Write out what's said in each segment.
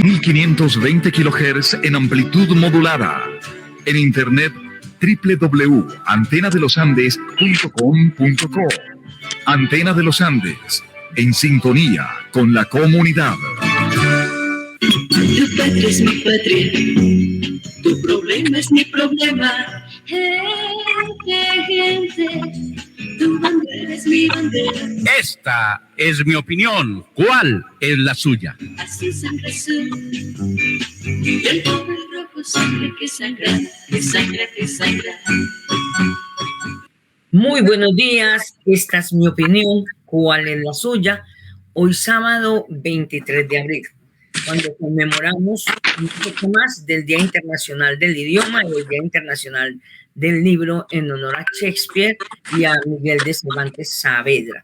1520 kHz en amplitud modulada. En internet www.antenadelosandes.com.co. Antena de los Andes, en sintonía con la comunidad. Tu patria es mi patria, tu problema es mi problema. Gente, tu bandera es mi bandera. Esta es mi opinión. ¿Cuál es la suya? Así sangre azul y el pobre rojo, sangre que sangra, que sangra, que sangra. Muy buenos días, esta es mi opinión. ¿Cuál es la suya? Hoy sábado 23 de abril, cuando conmemoramos un poco más del Día Internacional del Idioma y el Día Internacional del Libro en honor a Shakespeare y a Miguel de Cervantes Saavedra.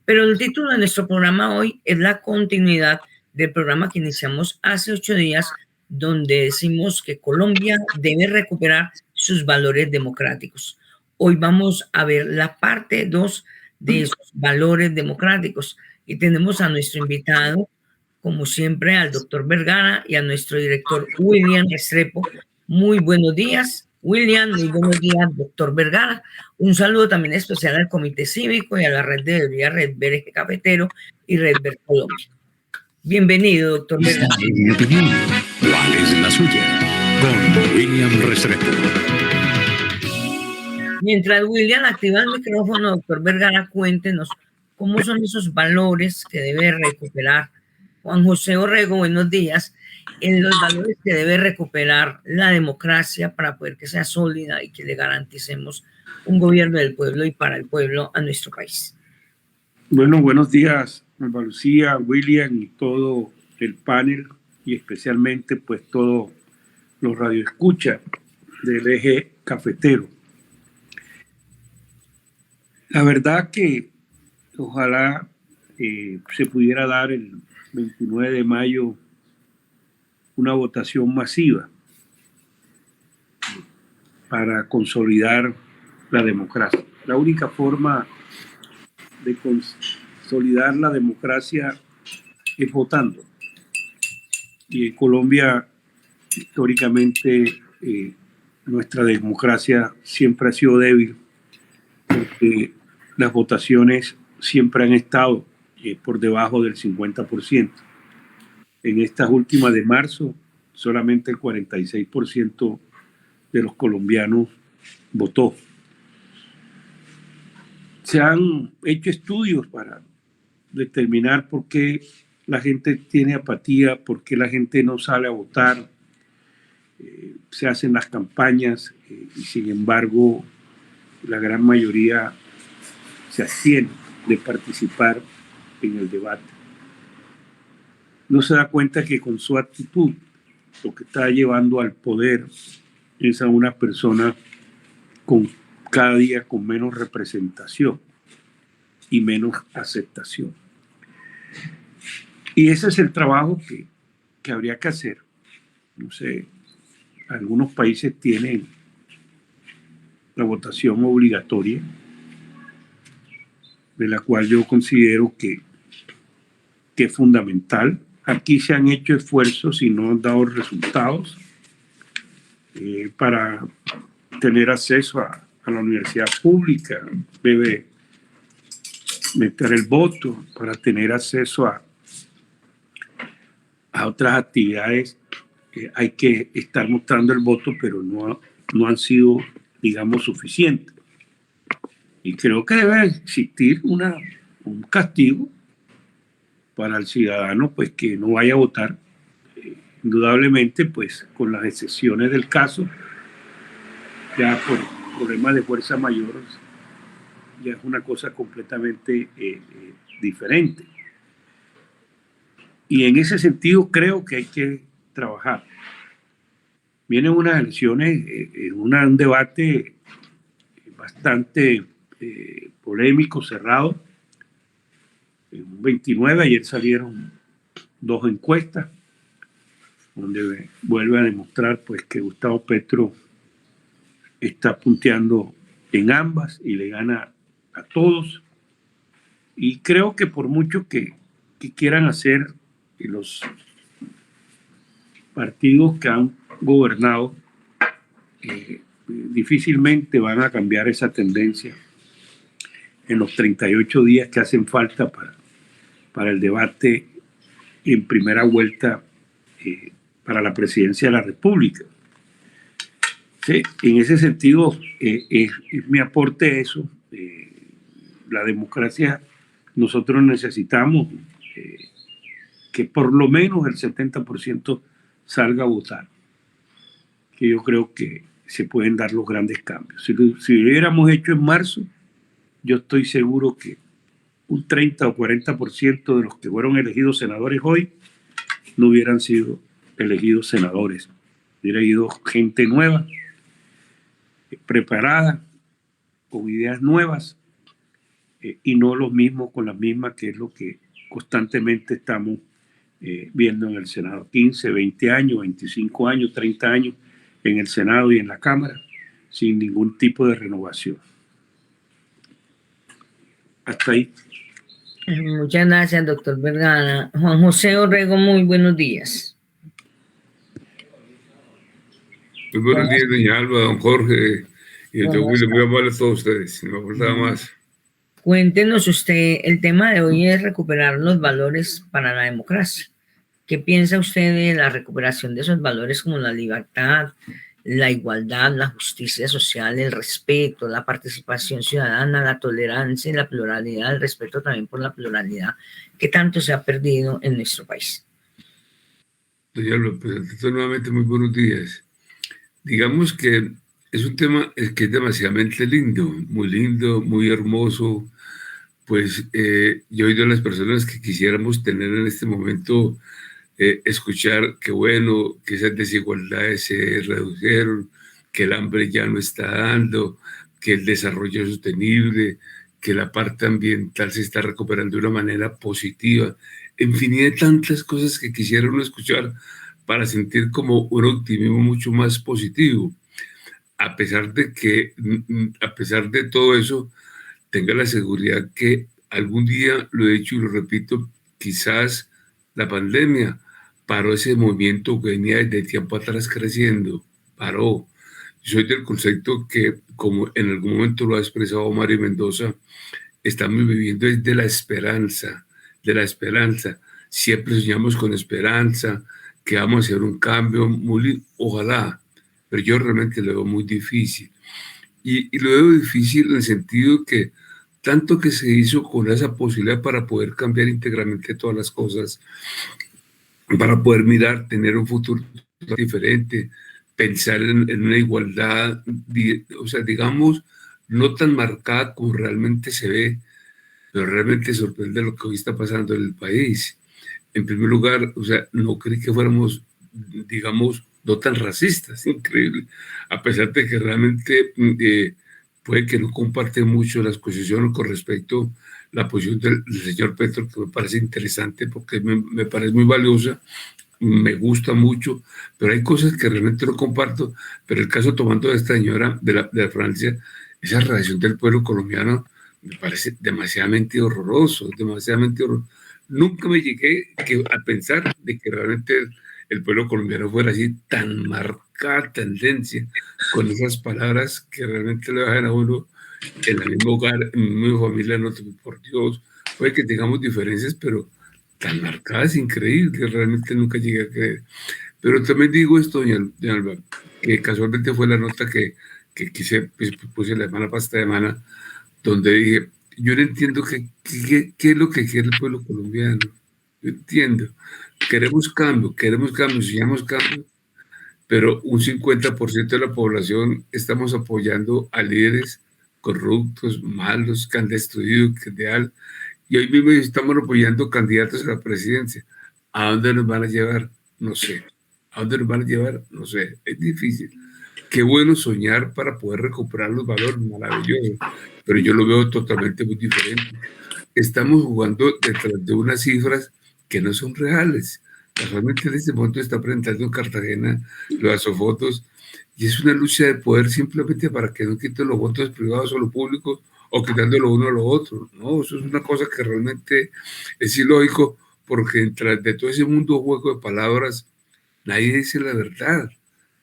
Pero el título de nuestro programa hoy es la continuidad del programa que iniciamos hace 8 días, donde decimos que Colombia debe recuperar sus valores democráticos. Hoy vamos a ver la parte 2 de esos valores democráticos y tenemos a nuestro invitado, como siempre, al doctor Vergara y a nuestro director William Restrepo. Muy buenos días, William. Muy buenos días, doctor Vergara. Un saludo también especial al Comité Cívico y a la red de Debería, Red Ver Eje Cafetero y Red Ver Colombia. Bienvenido, doctor Vergara. En mi opinión, ¿cuál es la suya? Con William Restrepo. Mientras William activa el micrófono, doctor Vergara, cuéntenos cómo son esos valores que debe recuperar Juan José Orrego. Buenos días. En los valores que debe recuperar la democracia para poder que sea sólida y que le garanticemos un gobierno del pueblo y para el pueblo a nuestro país. Bueno, buenos días, Alba Lucía, William y todo el panel y especialmente pues todos los radioescuchas del eje cafetero. La verdad que ojalá se pudiera dar el 29 de mayo una votación masiva para consolidar la democracia. La única forma de consolidar la democracia es votando. Y en Colombia, históricamente, nuestra democracia siempre ha sido débil, porque las votaciones siempre han estado por debajo del 50%. En estas últimas de marzo, solamente el 46% de los colombianos votó. Se han hecho estudios para determinar por qué la gente tiene apatía, por qué la gente no sale a votar. Se hacen las campañas y sin embargo la gran mayoría se abstiene de participar en el debate. No se da cuenta que con su actitud lo que está llevando al poder es a una persona con cada día con menos representación y menos aceptación. Y ese es el trabajo que habría que hacer. No sé, algunos países tienen la votación obligatoria, de la cual yo considero que es fundamental. Aquí se han hecho esfuerzos y no han dado resultados para tener acceso a la universidad pública. Debe meter el voto para tener acceso a otras actividades. Hay que estar mostrando el voto, pero no han sido, digamos, suficientes. Y creo que debe existir un castigo para el ciudadano, pues que no vaya a votar. Indudablemente, pues con las excepciones del caso, ya por problemas de fuerza mayor, ya es una cosa completamente diferente. Y en ese sentido creo que hay que trabajar. Vienen unas elecciones, un debate bastante polémico, cerrado. En 29, ayer salieron 2 encuestas, donde vuelve a demostrar pues que Gustavo Petro está punteando en ambas y le gana a todos. Y creo que por mucho que quieran hacer los partidos que han gobernado difícilmente van a cambiar esa tendencia en los 38 días que hacen falta para el debate en primera vuelta para la presidencia de la República. Sí, en ese sentido, es mi aporte eso. La democracia, nosotros necesitamos que por lo menos el 70% salga a votar, que yo creo que se pueden dar los grandes cambios. Si lo hubiéramos hecho en marzo, yo estoy seguro que un 30 o 40% de los que fueron elegidos senadores hoy no hubieran sido elegidos senadores. Hubiera ido gente nueva, preparada, con ideas nuevas, y no los mismos con las mismas, que es lo que constantemente estamos viendo en el Senado. 15, 20 años, 25 años, 30 años en el Senado y en la Cámara, sin ningún tipo de renovación. Hasta ahí. Muchas gracias, doctor Vergara. Juan José Orrego, muy buenos días. Muy buenos días, doña Alba, don Jorge y el doctor William. Muy amable a todos ustedes. No me faltaba más. Cuéntenos usted, el tema de hoy es recuperar los valores para la democracia. ¿Qué piensa usted de la recuperación de esos valores como la libertad, la igualdad, la justicia social, el respeto, la participación ciudadana, la tolerancia y la pluralidad, el respeto también por la pluralidad, que tanto se ha perdido en nuestro país? Doña Alba, pues, nuevamente muy buenos días. Digamos que es un tema que es demasiadamente lindo, muy hermoso. Pues yo he oído a las personas que quisiéramos tener en este momento, escuchar que bueno, que esas desigualdades se redujeron, que el hambre ya no está dando, que el desarrollo es sostenible, que la parte ambiental se está recuperando de una manera positiva. En fin, hay tantas cosas que quisiera uno escuchar para sentir como un optimismo mucho más positivo. A pesar de todo eso, tenga la seguridad que algún día, lo he dicho y lo repito, quizás la pandemia paró ese movimiento que venía desde tiempo atrás creciendo, paró. Yo soy del concepto que, como en algún momento lo ha expresado Mario Mendoza, estamos viviendo desde la esperanza, Siempre soñamos con esperanza, que vamos a hacer un cambio, ojalá, pero yo realmente lo veo muy difícil. Y lo veo difícil en el sentido que tanto que se hizo con esa posibilidad para poder cambiar íntegramente todas las cosas, para poder mirar, tener un futuro diferente, pensar en una igualdad, o sea, digamos, no tan marcada como realmente se ve, pero realmente sorprende lo que hoy está pasando en el país. En primer lugar, o sea, no creí que fuéramos, digamos, no tan racistas, increíble, a pesar de que realmente puede que no comparte mucho las posiciones con respecto a la posición del señor Petro, que me parece interesante porque me parece muy valiosa, me gusta mucho, pero hay cosas que realmente no comparto. Pero el caso tomando de esta señora de Francia, esa relación del pueblo colombiano me parece demasiadamente horroroso. Nunca me llegué a pensar de que realmente el pueblo colombiano fuera así, tan marcada tendencia, con esas palabras que realmente lo dejan a uno en el mismo hogar, en la misma familia, no, por Dios, puede que tengamos diferencias, pero tan marcadas, increíble, realmente nunca llegué a creer. Pero también digo esto, doña Alba, que casualmente fue la nota que puse la semana pasada, donde dije, yo no entiendo qué es lo que quiere el pueblo colombiano. Yo entiendo. Queremos cambio, soñamos cambio, pero un 50% de la población estamos apoyando a líderes corruptos, malos, que han destruido, que ideal, y hoy mismo estamos apoyando candidatos a la presidencia. ¿A dónde nos van a llevar? No sé. Es difícil. Qué bueno soñar para poder recuperar los valores, maravilloso, pero yo lo veo totalmente muy diferente. Estamos jugando detrás de unas cifras que no son reales. Casualmente en este momento está presentando en Cartagena las fotos, y es una lucha de poder simplemente para que no quiten los votos privados o los públicos, o quitándolo uno a lo otro. No, eso es una cosa que realmente es ilógico, porque detrás de todo ese mundo juego de palabras Nadie dice la verdad.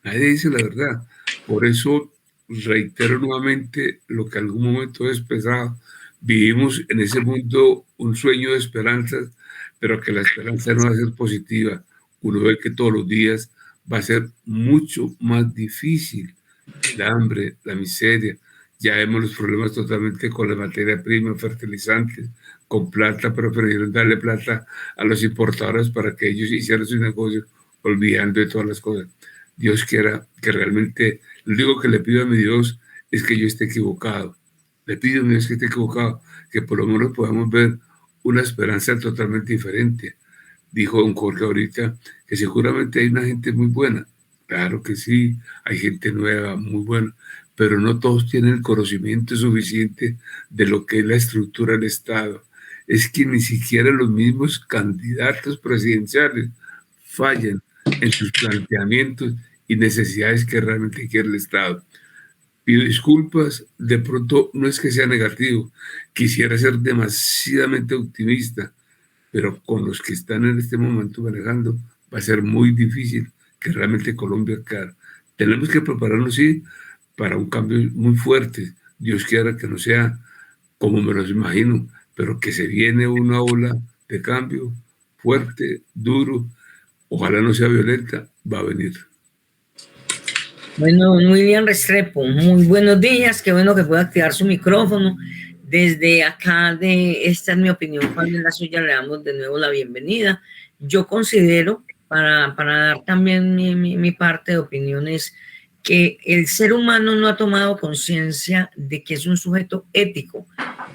Nadie dice la verdad. Por eso reitero nuevamente lo que en algún momento he expresado. Vivimos en ese mundo un sueño de esperanzas, pero que la esperanza no va a ser positiva. Uno ve que todos los días va a ser mucho más difícil. El hambre, la miseria. Ya vemos los problemas totalmente con la materia prima, fertilizantes, con plata, pero prefirieron darle plata a los importadores para que ellos hicieran su negocio, olvidando de todas las cosas. Dios quiera que realmente, lo único que le pido a mi Dios es que yo esté equivocado. Le pido a mi Dios que esté equivocado, que por lo menos podamos ver una esperanza totalmente diferente. Dijo don Jorge ahorita que seguramente hay una gente muy buena. Claro que sí, hay gente nueva, muy buena, pero no todos tienen el conocimiento suficiente de lo que es la estructura del Estado. Es que ni siquiera los mismos candidatos presidenciales fallan en sus planteamientos y necesidades que realmente quiere el Estado. Pido disculpas, de pronto no es que sea negativo, quisiera ser demasiadamente optimista, pero con los que están en este momento manejando va a ser muy difícil que realmente Colombia caiga. Tenemos que prepararnos, sí, para un cambio muy fuerte. Dios quiera que no sea como me los imagino, pero que se viene una ola de cambio fuerte, duro, ojalá no sea violenta, va a venir. Bueno, William Restrepo, muy buenos días, qué bueno que pueda activar su micrófono. Desde acá, esta es mi opinión, ¿cuál es la suya? Le damos de nuevo la bienvenida. Yo considero, para dar también mi parte de opiniones, que el ser humano no ha tomado conciencia de que es un sujeto ético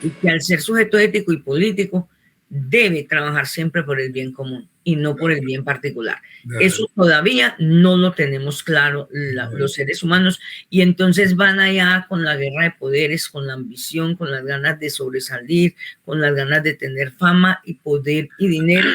y que al ser sujeto ético y político debe trabajar siempre por el bien común y no por el bien particular. Eso todavía no lo tenemos claro los seres humanos, y entonces van allá con la guerra de poderes, con la ambición, con las ganas de sobresalir, con las ganas de tener fama y poder y dinero,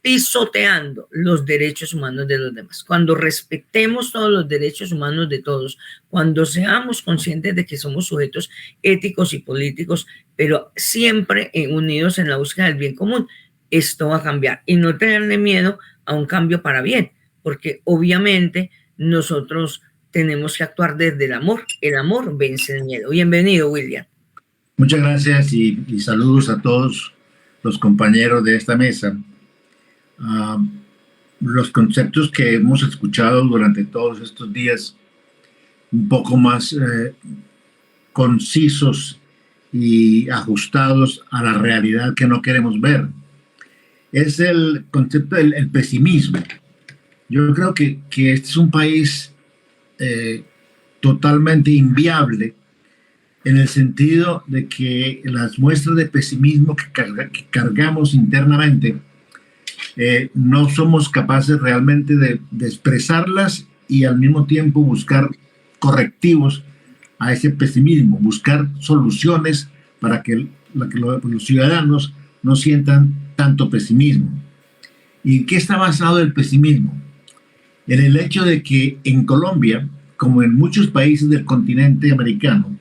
pisoteando los derechos humanos de los demás. Cuando respetemos todos los derechos humanos de todos, cuando seamos conscientes de que somos sujetos éticos y políticos, pero siempre unidos en la búsqueda del bien común, esto va a cambiar. Y no tenerle miedo a un cambio para bien, porque obviamente nosotros tenemos que actuar desde el amor. El amor vence el miedo. Bienvenido, William. Muchas gracias y saludos a todos los compañeros de esta mesa. Los conceptos que hemos escuchado durante todos estos días, un poco más concisos y ajustados a la realidad que no queremos ver, es el concepto del pesimismo. Yo creo que este es un país totalmente inviable, en el sentido de que las muestras de pesimismo que cargamos internamente, no somos capaces realmente de expresarlas y al mismo tiempo buscar correctivos a ese pesimismo, buscar soluciones para que los ciudadanos no sientan tanto pesimismo. ¿Y en qué está basado el pesimismo? En el hecho de que en Colombia, como en muchos países del continente americano,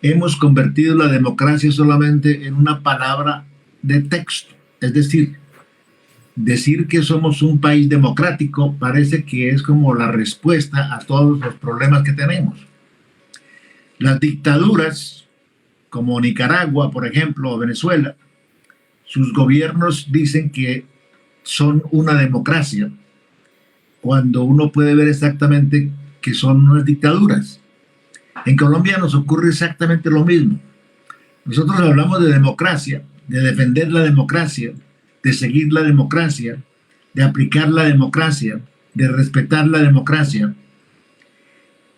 hemos convertido la democracia solamente en una palabra de texto. Es decir que somos un país democrático parece que es como la respuesta a todos los problemas que tenemos. Las dictaduras, como Nicaragua, por ejemplo, o Venezuela, sus gobiernos dicen que son una democracia, cuando uno puede ver exactamente que son unas dictaduras. En Colombia nos ocurre exactamente lo mismo. Nosotros hablamos de democracia, de defender la democracia, de seguir la democracia, de aplicar la democracia, de respetar la democracia,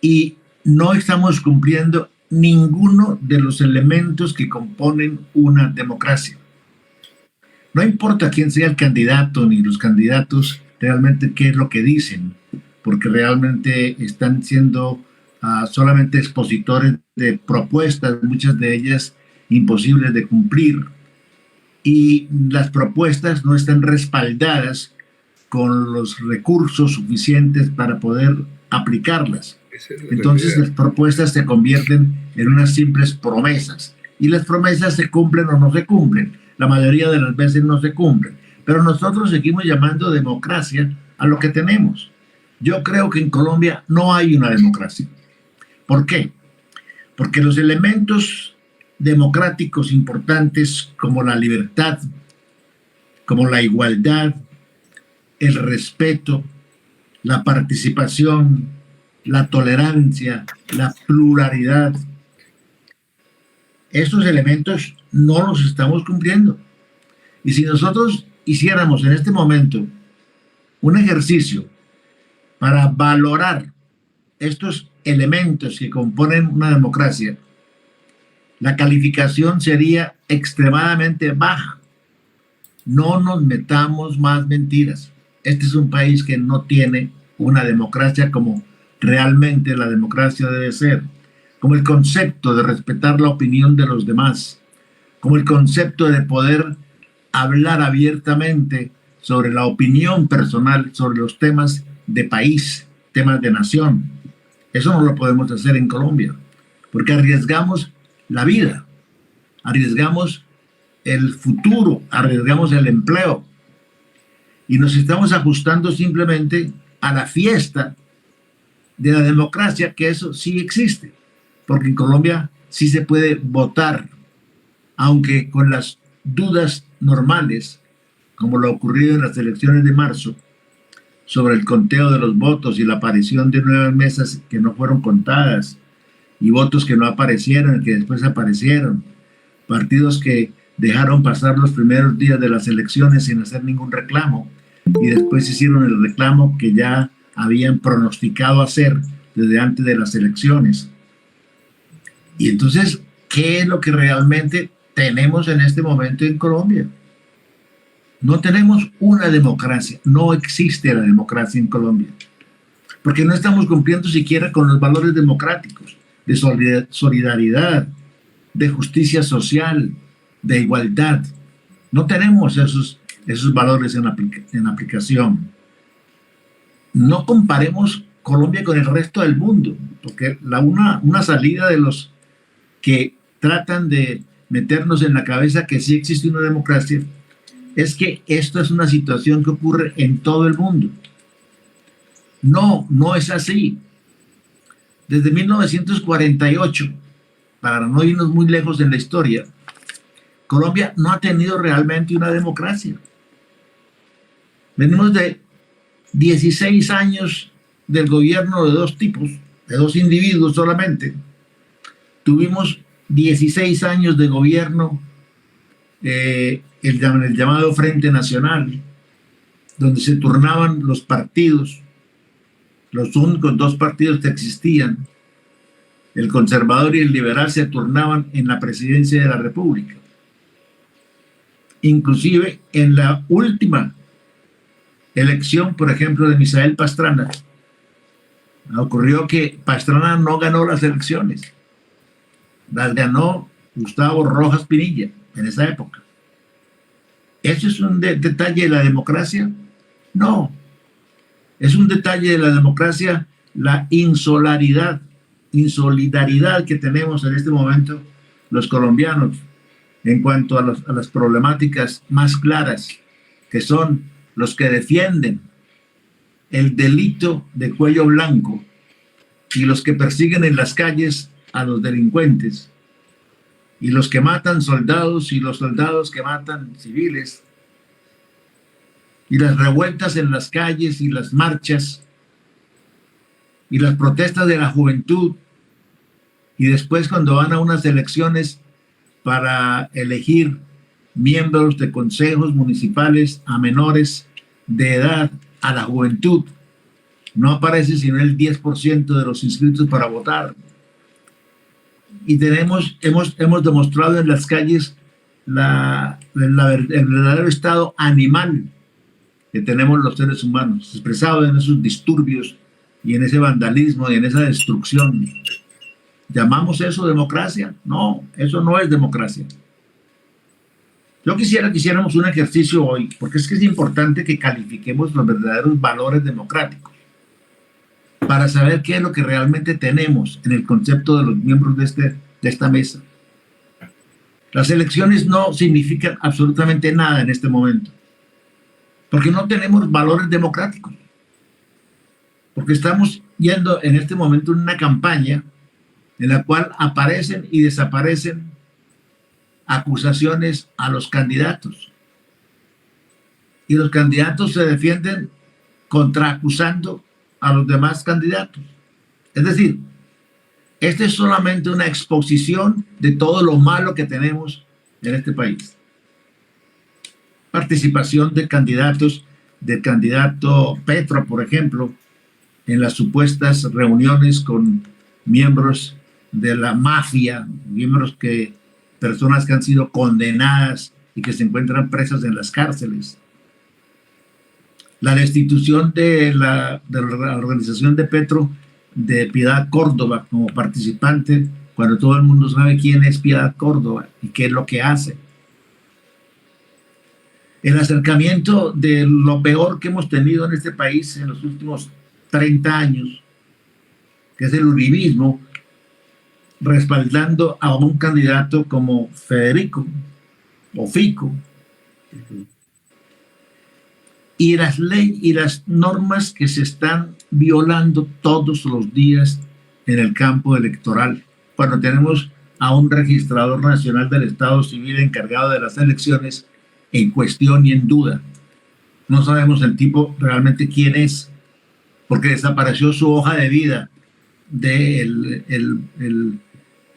y no estamos cumpliendo ninguno de los elementos que componen una democracia. No importa quién sea el candidato ni los candidatos realmente qué es lo que dicen, porque realmente están siendo solamente expositores de propuestas, muchas de ellas imposibles de cumplir, y las propuestas no están respaldadas con los recursos suficientes para poder aplicarlas. Entonces las propuestas se convierten en unas simples promesas, y las promesas se cumplen o no se cumplen. La mayoría de las veces no se cumplen, pero nosotros seguimos llamando democracia a lo que tenemos. Yo creo que en Colombia no hay una democracia. ¿Por qué? Porque los elementos democráticos importantes como la libertad, como la igualdad, el respeto, la participación, la tolerancia, la pluralidad, estos elementos no los estamos cumpliendo. Y si nosotros hiciéramos en este momento un ejercicio para valorar estos elementos que componen una democracia, la calificación sería extremadamente baja. No nos metamos más mentiras. Este es un país que no tiene una democracia como realmente la democracia debe ser, como el concepto de respetar la opinión de los demás, como el concepto de poder hablar abiertamente sobre la opinión personal, sobre los temas de país, temas de nación. Eso no lo podemos hacer en Colombia, porque arriesgamos la vida, arriesgamos el futuro, arriesgamos el empleo y nos estamos ajustando simplemente a la fiesta de la democracia, que eso sí existe, porque en Colombia sí se puede votar, aunque con las dudas normales, como lo ocurrido en las elecciones de marzo, sobre el conteo de los votos y la aparición de nuevas mesas que no fueron contadas y votos que no aparecieron y que después aparecieron, partidos que dejaron pasar los primeros días de las elecciones sin hacer ningún reclamo y después hicieron el reclamo que ya habían pronosticado hacer desde antes de las elecciones. Y entonces, ¿qué es lo que realmente tenemos en este momento en Colombia? No tenemos una democracia, no existe la democracia en Colombia, porque no estamos cumpliendo siquiera con los valores democráticos, de solidaridad, de justicia social, de igualdad. No tenemos esos valores en aplicación. No comparemos Colombia con el resto del mundo, porque una salida de los que tratan de meternos en la cabeza que sí existe una democracia es que esto es una situación que ocurre en todo el mundo. No, no es así. Desde 1948, para no irnos muy lejos en la historia, Colombia no ha tenido realmente una democracia. Venimos de 16 años del gobierno de dos tipos, de dos individuos solamente. Tuvimos 16 años de gobierno, el llamado Frente Nacional, donde se turnaban los partidos, los únicos dos partidos que existían, el conservador y el liberal, se turnaban en la presidencia de la República. Inclusive en la última elección, por ejemplo, de Misael Pastrana, ocurrió que Pastrana no ganó las elecciones, las ganó Gustavo Rojas Pinilla en esa época. ¿Eso es un detalle de la democracia? No. Es un detalle de la democracia la insolidaridad que tenemos en este momento los colombianos en cuanto a las problemáticas más claras, que son los que defienden el delito de cuello blanco y los que persiguen en las calles a los delincuentes y los que matan soldados y los soldados que matan civiles y las revueltas en las calles y las marchas y las protestas de la juventud y después cuando van a unas elecciones para elegir miembros de consejos municipales a menores de edad, a la juventud, no aparece sino el 10% de los inscritos para votar. Y hemos demostrado en las calles el verdadero estado animal que tenemos los seres humanos, expresado en esos disturbios y en ese vandalismo y en esa destrucción. ¿Llamamos eso democracia? No, eso no es democracia. Yo quisiera que hiciéramos un ejercicio hoy, porque es que es importante que califiquemos los verdaderos valores democráticos para saber qué es lo que realmente tenemos en el concepto de los miembros de esta mesa. Las elecciones no significan absolutamente nada en este momento, porque no tenemos valores democráticos. porque estamos yendo en este momento en una campaña en la cual aparecen y desaparecen acusaciones a los candidatos. Y los candidatos se defienden contraacusando a los demás candidatos. Es decir, esta es solamente una exposición de todo lo malo que tenemos en este país. Participación de candidatos, del candidato Petro, por ejemplo, en las supuestas reuniones con miembros de la mafia, personas que han sido condenadas y que se encuentran presas en las cárceles. La destitución de la organización de Petro, de Piedad Córdoba como participante, cuando todo el mundo sabe quién es Piedad Córdoba y qué es lo que hace. El acercamiento de lo peor que hemos tenido en este país en los últimos 30 años, que es el uribismo, respaldando a un candidato como Federico o Fico. Y las leyes y las normas que se están violando todos los días en el campo electoral, cuando tenemos a un registrador nacional del Estado Civil encargado de las elecciones en cuestión y en duda. No sabemos el tipo realmente quién es, porque desapareció su hoja de vida del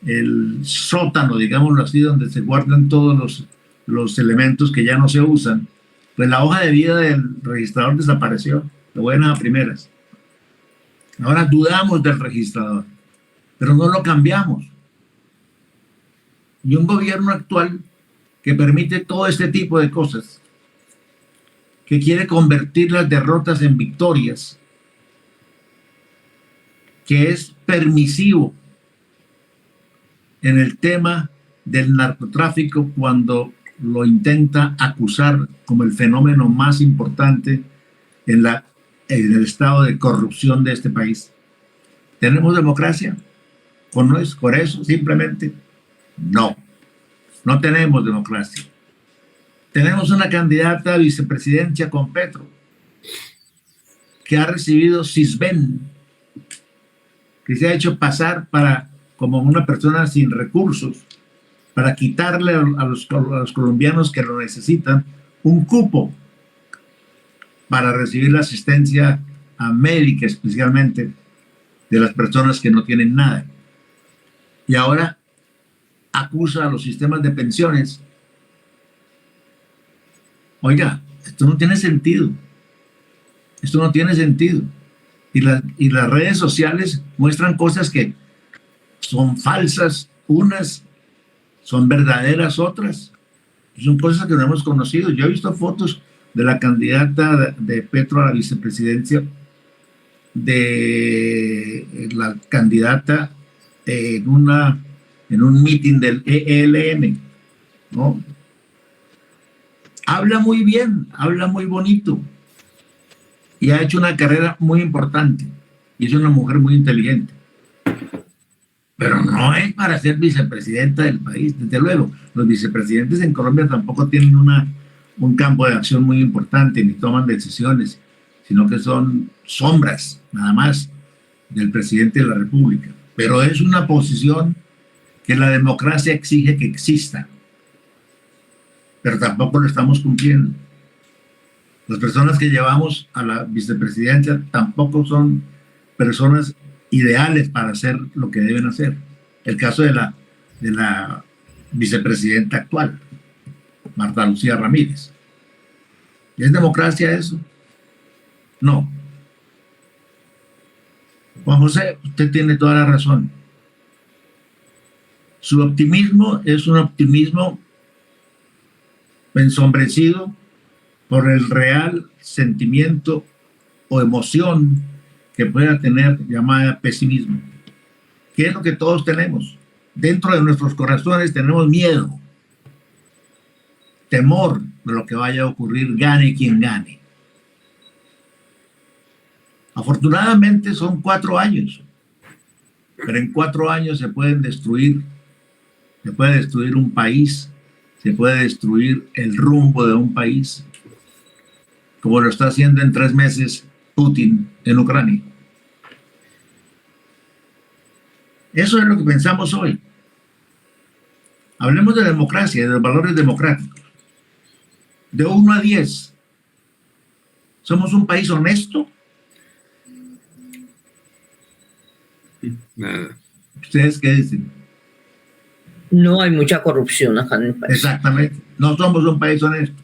el sótano, digámoslo así, donde se guardan todos los elementos que ya no se usan. Pues la hoja de vida del registrador desapareció, de buenas a primeras. Ahora dudamos del registrador, pero no lo cambiamos. Y un gobierno actual que permite todo este tipo de cosas, que quiere convertir las derrotas en victorias, que es permisivo en el tema del narcotráfico cuando lo intenta acusar como el fenómeno más importante en el estado de corrupción de este país. ¿Tenemos democracia? ¿Con eso simplemente? No, no tenemos democracia. Tenemos una candidata a vicepresidencia con Petro, que ha recibido CISBEN, que se ha hecho pasar como una persona sin recursos, para quitarle a los colombianos que lo necesitan un cupo para recibir la asistencia médica, especialmente de las personas que no tienen nada. Y ahora acusa a los sistemas de pensiones. Oiga, esto no tiene sentido. Esto no tiene sentido. Y las redes sociales muestran cosas que son falsas, unas son verdaderas, otras. Son cosas que no hemos conocido. Yo he visto fotos de la candidata de Petro a la vicepresidencia, de la candidata en un meeting del ELN, ¿no? Habla muy bien, habla muy bonito y ha hecho una carrera muy importante y es una mujer muy inteligente. Pero no es para ser vicepresidenta del país, desde luego. Los vicepresidentes en Colombia tampoco tienen un campo de acción muy importante, ni toman decisiones, sino que son sombras, nada más, del presidente de la República. Pero es una posición que la democracia exige que exista. Pero tampoco lo estamos cumpliendo. Las personas que llevamos a la vicepresidencia tampoco son personas ideales para hacer lo que deben hacer. El caso de la vicepresidenta actual, Marta Lucía Ramírez. ¿Es democracia eso? No. Juan José, usted tiene toda la razón. Su optimismo es un optimismo ensombrecido por el real sentimiento o emoción que pueda tener llamada pesimismo. ¿Qué es lo que todos tenemos? Dentro de nuestros corazones tenemos miedo, temor de lo que vaya a ocurrir, gane quien gane. Afortunadamente son 4 años, pero en 4 años se puede destruir un país, se puede destruir el rumbo de un país, como lo está haciendo en 3 meses Putin en Ucrania. Eso es lo que pensamos hoy. Hablemos de democracia, de los valores democráticos. De 1 a 10. ¿Somos un país honesto? Nada. ¿Ustedes qué dicen? No hay mucha corrupción acá en el país. Exactamente. No somos un país honesto.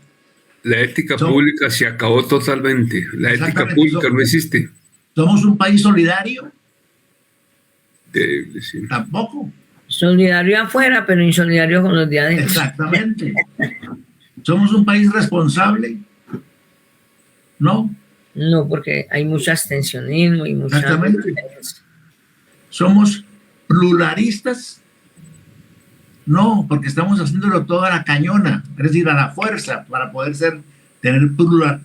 La ética pública se acabó totalmente. La ética pública no existe. ¿Somos un país solidario? Sí. Tampoco. Solidario afuera, pero insolidario con los de adentro. Exactamente. ¿Somos un país responsable? No. No, porque hay mucho abstencionismo y mucha... Exactamente. ¿Somos pluralistas? No, porque estamos haciéndolo todo a la cañona, es decir, a la fuerza, para poder tener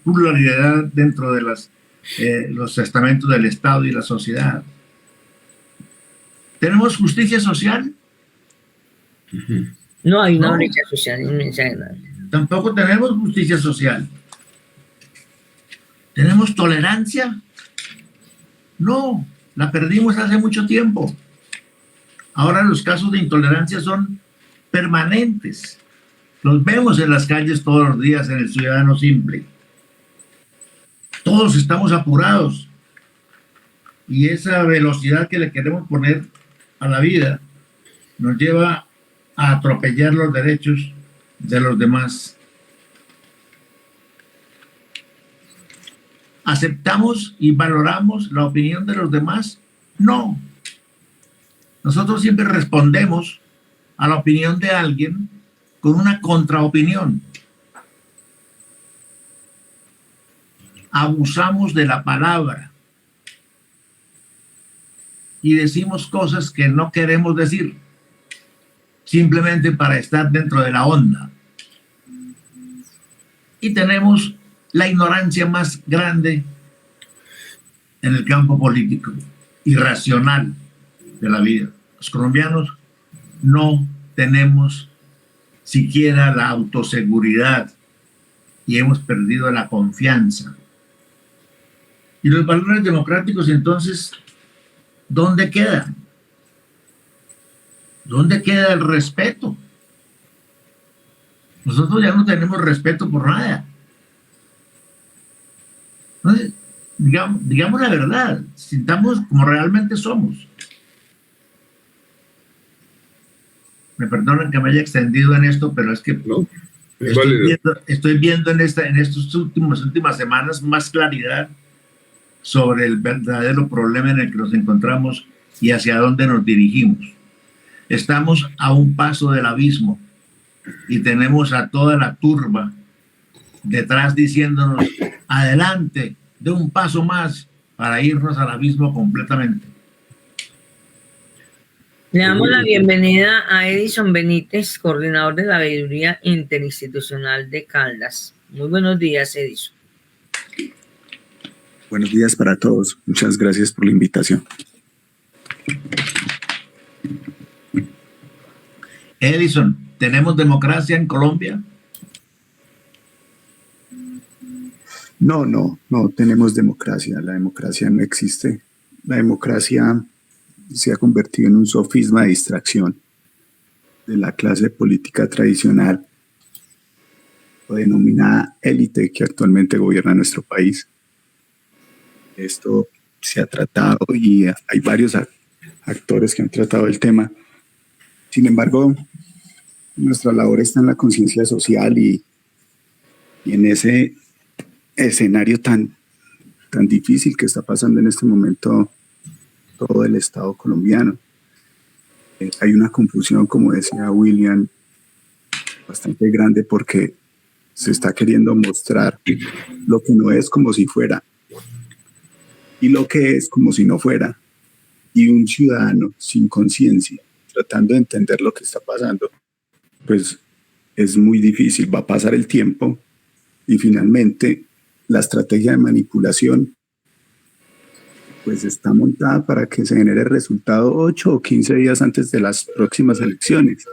pluralidad dentro de los estamentos del Estado y la sociedad. ¿Tenemos justicia social? No hay una No. brecha social inmensa grande. Tampoco tenemos justicia social. ¿Tenemos tolerancia? No, la perdimos hace mucho tiempo. Ahora los casos de intolerancia son permanentes. Los vemos en las calles todos los días, en el ciudadano simple. Todos estamos apurados. Y esa velocidad que le queremos poner a la vida nos lleva a atropellar los derechos de los demás. ¿Aceptamos y valoramos la opinión de los demás? No. Nosotros siempre respondemos a la opinión de alguien con una contraopinión. Abusamos de la palabra y decimos cosas que no queremos decir, simplemente para estar dentro de la onda. Y tenemos la ignorancia más grande en el campo político, irracional de la vida. Los colombianos no tenemos siquiera la autoseguridad y hemos perdido la confianza. Y los valores democráticos, entonces, ¿dónde quedan? ¿Dónde queda el respeto? Nosotros ya no tenemos respeto por nada. Entonces, digamos la verdad, sintamos como realmente somos. Me perdonan que me haya extendido en esto, pero es que No, estoy viendo en estas últimas semanas más claridad sobre el verdadero problema en el que nos encontramos y hacia dónde nos dirigimos. Estamos a un paso del abismo y tenemos a toda la turba detrás diciéndonos adelante, de un paso más para irnos al abismo completamente. Le damos la bienvenida a Edison Benítez, coordinador de la Veeduría Interinstitucional de Caldas. Muy buenos días, Edison. Buenos días para todos. Muchas gracias por la invitación. Edison, ¿tenemos democracia en Colombia? No tenemos democracia. La democracia no existe. La democracia se ha convertido en un sofisma de distracción de la clase política tradicional o denominada élite que actualmente gobierna nuestro país. Esto se ha tratado y hay varios actores que han tratado el tema. Sin embargo, nuestra labor está en la conciencia social y en ese escenario tan difícil que está pasando en este momento todo el Estado colombiano. Hay una confusión, como decía William, bastante grande porque se está queriendo mostrar lo que no es como si fuera y lo que es como si no fuera. Y un ciudadano sin conciencia, tratando de entender lo que está pasando, pues es muy difícil. Va a pasar el tiempo y finalmente la estrategia de manipulación pues está montada para que se genere el resultado 8 o 15 días antes de las próximas elecciones.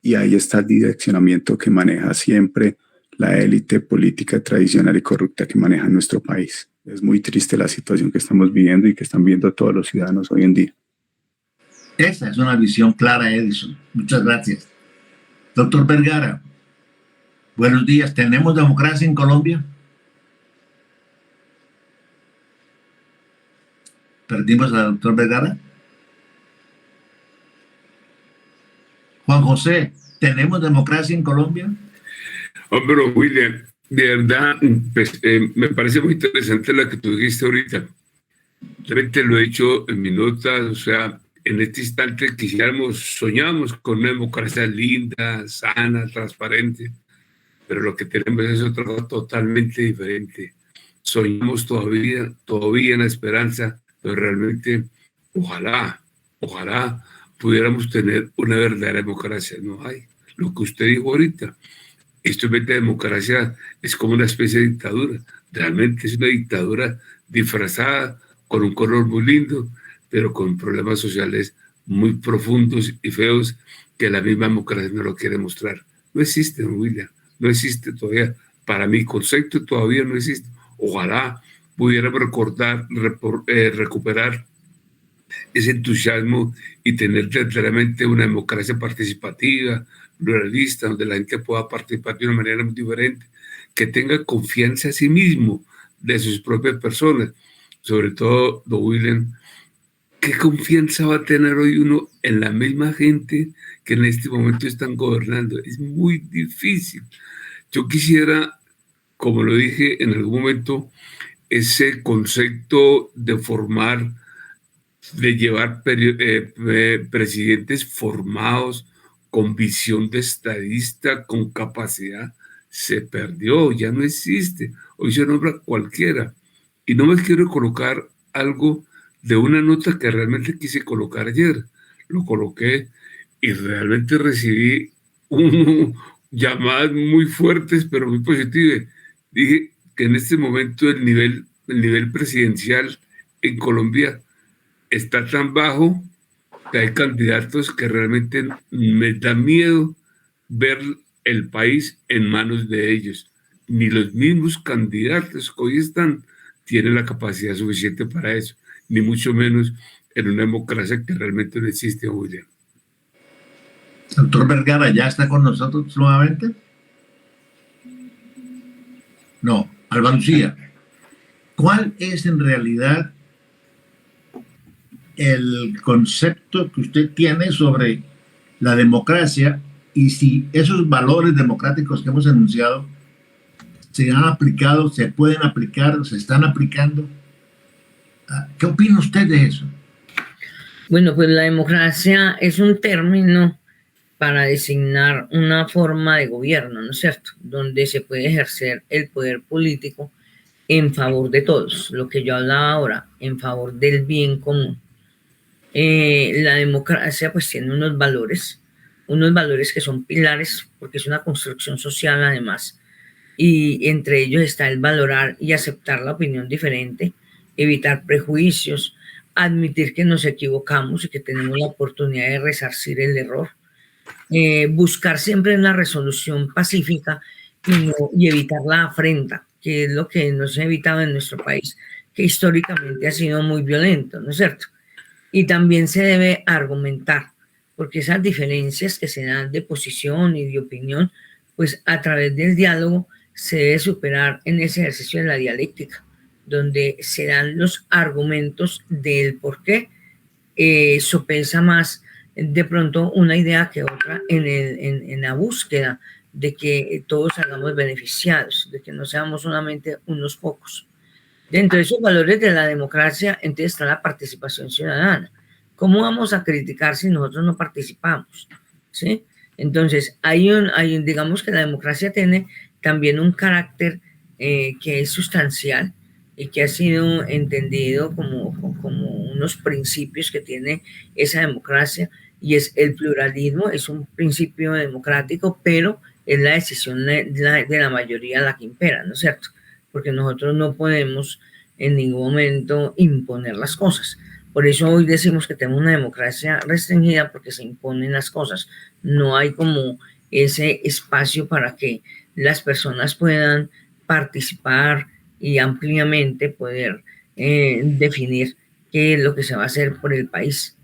Y ahí está el direccionamiento que maneja siempre la élite política tradicional y corrupta que maneja nuestro país. Es muy triste la situación que estamos viviendo y que están viendo todos los ciudadanos hoy en día. Esa es una visión clara, Edison. Muchas gracias. Doctor Vergara, buenos días. ¿Tenemos democracia en Colombia? ¿Perdimos al doctor Vergara? Juan José, ¿tenemos democracia en Colombia? Hombre, William, de verdad, pues, me parece muy interesante lo que tú dijiste ahorita. Realmente lo he hecho en mi nota, o sea, en este instante soñamos con una democracia linda, sana, transparente, pero lo que tenemos es otra cosa totalmente diferente. Soñamos todavía en la esperanza, pero realmente, ojalá pudiéramos tener una verdadera democracia. No hay. Lo que usted dijo ahorita, esto en vez de democracia es como una especie de dictadura. Realmente es una dictadura disfrazada con un color muy lindo, pero con problemas sociales muy profundos y feos que la misma democracia no lo quiere mostrar. No existe, William, no existe todavía. Para mi concepto todavía no existe. Ojalá pudiéramos recuperar ese entusiasmo y tener verdaderamente una democracia participativa, pluralista, donde la gente pueda participar de una manera muy diferente, que tenga confianza a sí mismo de sus propias personas. Sobre todo, don William, ¿qué confianza va a tener hoy uno en la misma gente que en este momento están gobernando? Es muy difícil. Yo quisiera, como lo dije en algún momento, ese concepto de llevar presidentes formados con visión de estadista, con capacidad, se perdió, ya no existe. Hoy se nombra cualquiera. Y no me quiero colocar algo de una nota que realmente quise colocar ayer. Lo coloqué y realmente recibí llamadas muy fuertes, pero muy positivas. Dije que en este momento el nivel presidencial en Colombia está tan bajo que hay candidatos que realmente me da miedo ver el país en manos de ellos. Ni los mismos candidatos que hoy están tienen la capacidad suficiente para eso, ni mucho menos en una democracia que realmente no existe, William. Doctor Vergara, ¿ya está con nosotros nuevamente? No, Alba Lucía, ¿cuál es en realidad el concepto que usted tiene sobre la democracia y si esos valores democráticos que hemos enunciado se han aplicado, se pueden aplicar, se están aplicando? ¿Qué opina usted de eso? Bueno, pues la democracia es un término para designar una forma de gobierno, ¿no es cierto?, donde se puede ejercer el poder político en favor de todos, lo que yo hablaba ahora, en favor del bien común. La democracia pues tiene unos valores que son pilares, porque es una construcción social además, y entre ellos está el valorar y aceptar la opinión diferente, evitar prejuicios, admitir que nos equivocamos y que tenemos la oportunidad de resarcir el error, buscar siempre una resolución pacífica y evitar la afrenta, que es lo que nos ha evitado en nuestro país, que históricamente ha sido muy violento, ¿no es cierto? Y también se debe argumentar, porque esas diferencias que se dan de posición y de opinión, pues a través del diálogo se debe superar en ese ejercicio de la dialéctica, donde se dan los argumentos del por qué sopensa más de pronto una idea que otra en la búsqueda de que todos salgamos beneficiados, de que no seamos solamente unos pocos. Dentro de esos valores de la democracia, entonces está la participación ciudadana. ¿Cómo vamos a criticar si nosotros no participamos? ¿Sí? Entonces, digamos que la democracia tiene también un carácter que es sustancial y que ha sido entendido como unos principios que tiene esa democracia, y es el pluralismo, es un principio democrático, pero es la decisión de la mayoría la que impera, ¿no es cierto? Porque nosotros no podemos en ningún momento imponer las cosas. Por eso hoy decimos que tenemos una democracia restringida, porque se imponen las cosas. No hay como ese espacio para que las personas puedan participar y ampliamente poder definir qué es lo que se va a hacer por el país.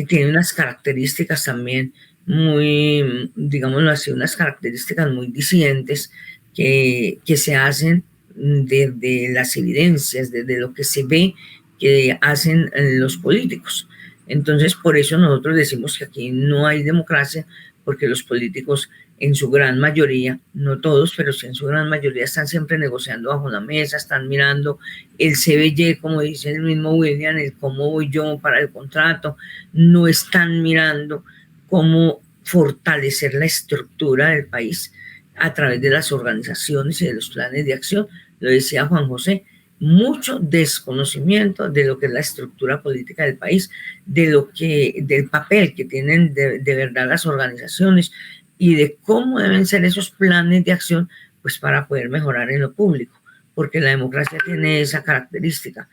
tiene unas características también muy, digámoslo así, unas características muy disidentes que se hacen desde las evidencias, desde lo que se ve que hacen los políticos. Entonces, por eso nosotros decimos que aquí no hay democracia, porque los políticos en su gran mayoría, no todos, pero sí en su gran mayoría, están siempre negociando bajo la mesa, están mirando el CBY, como dice el mismo William, el cómo voy yo para el contrato, no están mirando cómo fortalecer la estructura del país a través de las organizaciones y de los planes de acción. Lo decía Juan José, mucho desconocimiento de lo que es la estructura política del país, del papel que tienen de verdad las organizaciones y de cómo deben ser esos planes de acción, pues para poder mejorar en lo público, porque la democracia tiene esa característica,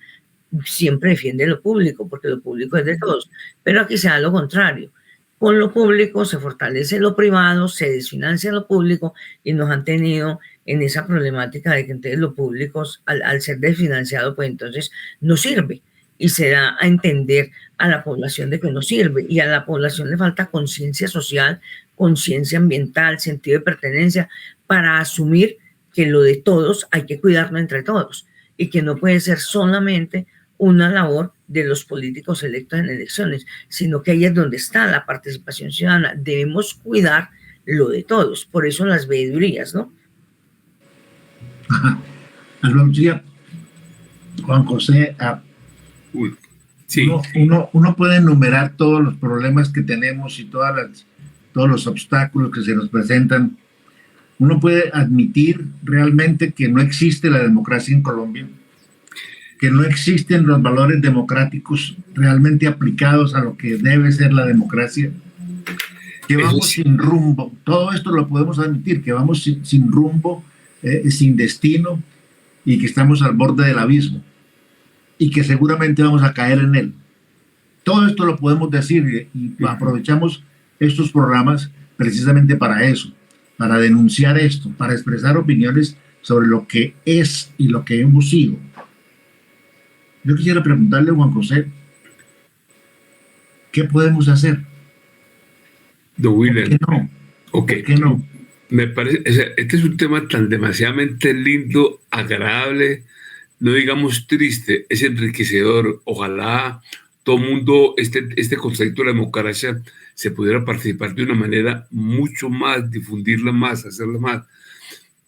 siempre defiende lo público, porque lo público es de todos, pero aquí se da lo contrario. Con lo público se fortalece lo privado, se desfinancia lo público y nos han tenido en esa problemática de que entonces lo público, al ser desfinanciado, pues entonces no sirve y se da a entender a la población de que no sirve, y a la población le falta conciencia social, conciencia ambiental, sentido de pertenencia para asumir que lo de todos hay que cuidarlo entre todos y que no puede ser solamente una labor de los políticos electos en elecciones, sino que ahí es donde está la participación ciudadana. Debemos cuidar lo de todos, por eso las veedurías, ¿no? Juan José, sí. uno puede enumerar todos los problemas que tenemos y todos los obstáculos que se nos presentan. Uno puede admitir realmente que no existe la democracia en Colombia, que no existen los valores democráticos realmente aplicados a lo que debe ser la democracia, que vamos sin rumbo. Todo esto lo podemos admitir, que vamos sin rumbo, sin destino, y que estamos al borde del abismo y que seguramente vamos a caer en él. Todo esto lo podemos decir y aprovechamos estos programas precisamente para eso, para denunciar esto, para expresar opiniones sobre lo que es y lo que hemos sido. Yo quisiera preguntarle a Juan José, ¿qué podemos hacer? Don William. ¿Por qué no? Okay. ¿Por qué no? Me parece, este es un tema tan demasiadamente lindo, agradable, no digamos triste, es enriquecedor. Ojalá todo el mundo, este concepto de la democracia, se pudiera participar de una manera mucho más, difundirla más, hacerla más.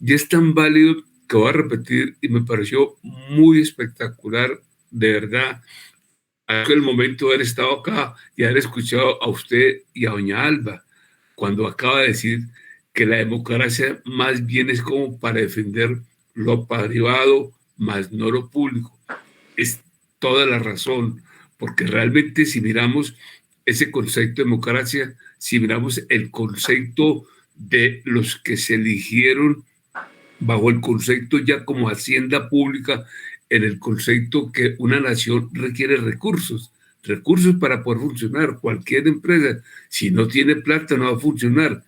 Y es tan válido que voy a repetir, y me pareció muy espectacular, de verdad, el momento de haber estado acá y haber escuchado a usted y a doña Alba, cuando acaba de decir que la democracia más bien es como para defender lo privado, más no lo público. Es toda la razón, porque realmente si miramos ese concepto de democracia, si miramos el concepto de los que se eligieron bajo el concepto ya como hacienda pública, en el concepto que una nación requiere recursos para poder funcionar. Cualquier empresa, si no tiene plata, no va a funcionar.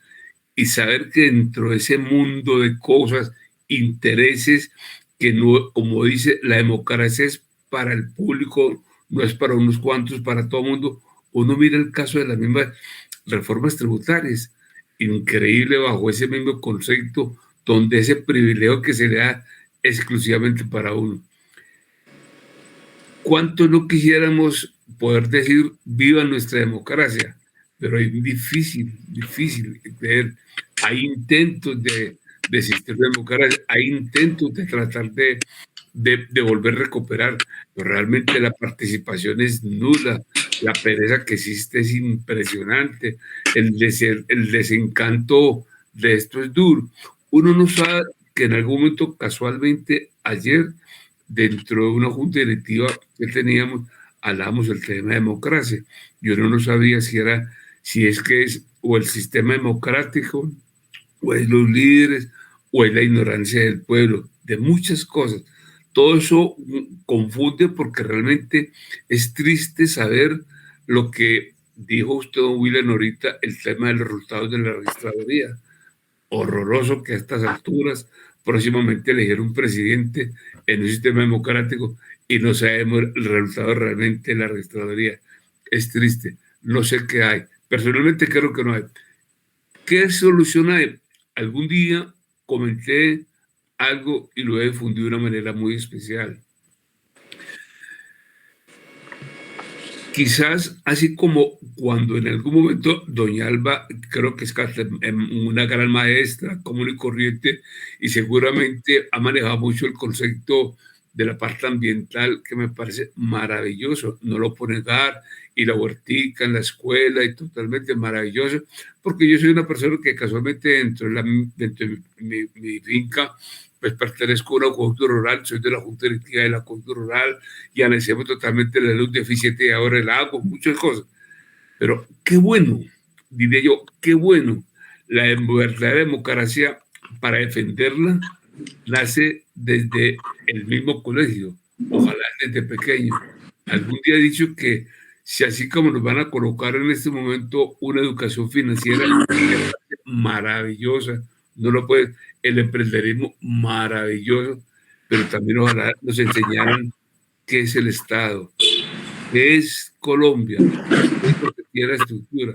Y saber que dentro de ese mundo de cosas, intereses, que no, como dice, la democracia es para el público, no es para unos cuantos, para todo el mundo. Uno mira el caso de las mismas reformas tributarias, increíble bajo ese mismo concepto, donde ese privilegio que se le da exclusivamente para uno. ¿Cuánto no quisiéramos poder decir viva nuestra democracia? Pero es difícil ver. Hay intentos de existir democracia, hay intentos de tratar de volver a recuperar, pero realmente la participación es nula, la pereza que existe es impresionante, el desencanto de esto es duro. Uno no sabe que en algún momento, casualmente, ayer, dentro de una junta directiva que teníamos, hablamos del tema de democracia. Yo no sabía si es que es o el sistema democrático, o es los líderes, o es la ignorancia del pueblo, de muchas cosas. Todo eso confunde, porque realmente es triste saber lo que dijo usted, don William, ahorita, el tema de los resultados de la registraduría. Horroroso que a estas alturas próximamente elegir un presidente en un sistema democrático y no sabemos el resultado realmente de la registraduría. es triste. No sé qué hay. Personalmente creo que no hay. ¿Qué solución hay? Algún día comenté algo y lo he difundido de una manera muy especial. Quizás así como cuando en algún momento doña Alba, creo que es una gran maestra común y corriente, y seguramente ha manejado mucho el concepto de la parte ambiental, que me parece maravilloso, no lo puedo negar, y la huertica en la escuela, y totalmente maravilloso, porque yo soy una persona que casualmente dentro de mi finca, pues pertenezco a una conjunto rural, soy de la Junta Directiva de la conjunto rural, y analizamos totalmente la luz deficiente y ahora el agua, muchas cosas. Pero qué bueno, diría yo, qué bueno, la verdadera democracia, para defenderla, nace desde el mismo colegio, ojalá desde pequeño. Algún día he dicho que si así como nos van a colocar en este momento una educación financiera maravillosa, no lo puede, el emprenderismo maravilloso, pero también ojalá nos enseñaran qué es el Estado, qué es Colombia, qué es lo que tiene la estructura.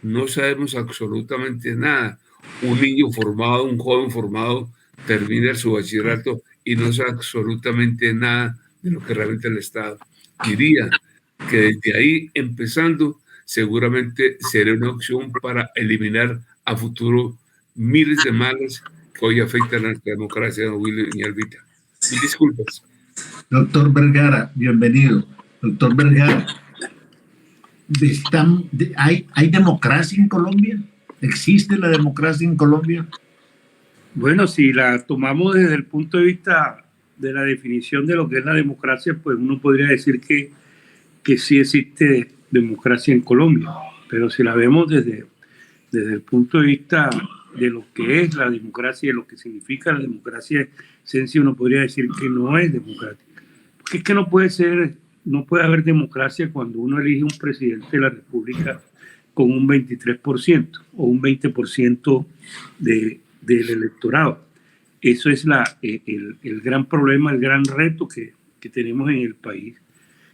No sabemos absolutamente nada. Un niño formado, un joven formado, termina su bachillerato y no sabe absolutamente nada de lo que realmente es el Estado. Diría que desde ahí, empezando, seguramente sería una opción para eliminar a futuro miles de males que hoy afectan a nuestra democracia, don Willy y Albita. Mil disculpas. Doctor Vergara, bienvenido. Doctor Vergara, ¿hay democracia en Colombia? ¿Existe la democracia en Colombia? Bueno, si la tomamos desde el punto de vista de la definición de lo que es la democracia, pues uno podría decir que sí existe democracia en Colombia, pero si la vemos desde el punto de vista de lo que es la democracia y lo que significa la democracia, esencia, uno podría decir que no es democrática. Porque es que no puede haber democracia cuando uno elige un presidente de la República con un 23% o un 20% del electorado. Eso es el gran problema, el gran reto que tenemos en el país,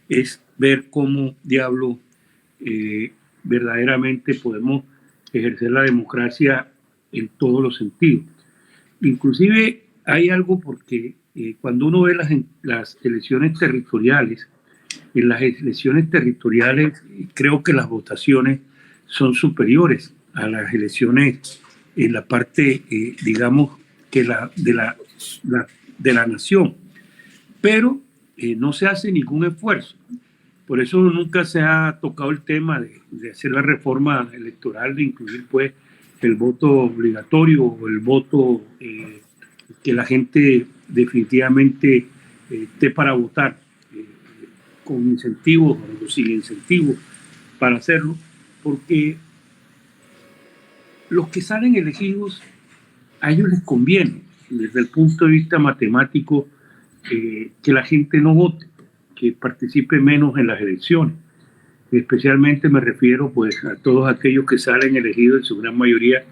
es ver cómo diablo verdaderamente podemos ejercer la democracia en todos los sentidos. Inclusive hay algo porque cuando uno ve las elecciones territoriales, en las elecciones territoriales creo que las votaciones son superiores a las elecciones en la parte, digamos, que de la nación. Pero no se hace ningún esfuerzo. Por eso nunca se ha tocado el tema de hacer la reforma electoral, de incluir pues el voto obligatorio o el voto que la gente definitivamente esté para votar, con incentivos o sin incentivos para hacerlo, porque los que salen elegidos a ellos les conviene, desde el punto de vista matemático, que la gente no vote, que participe menos en las elecciones. Especialmente me refiero pues a todos aquellos que salen elegidos en su gran mayoría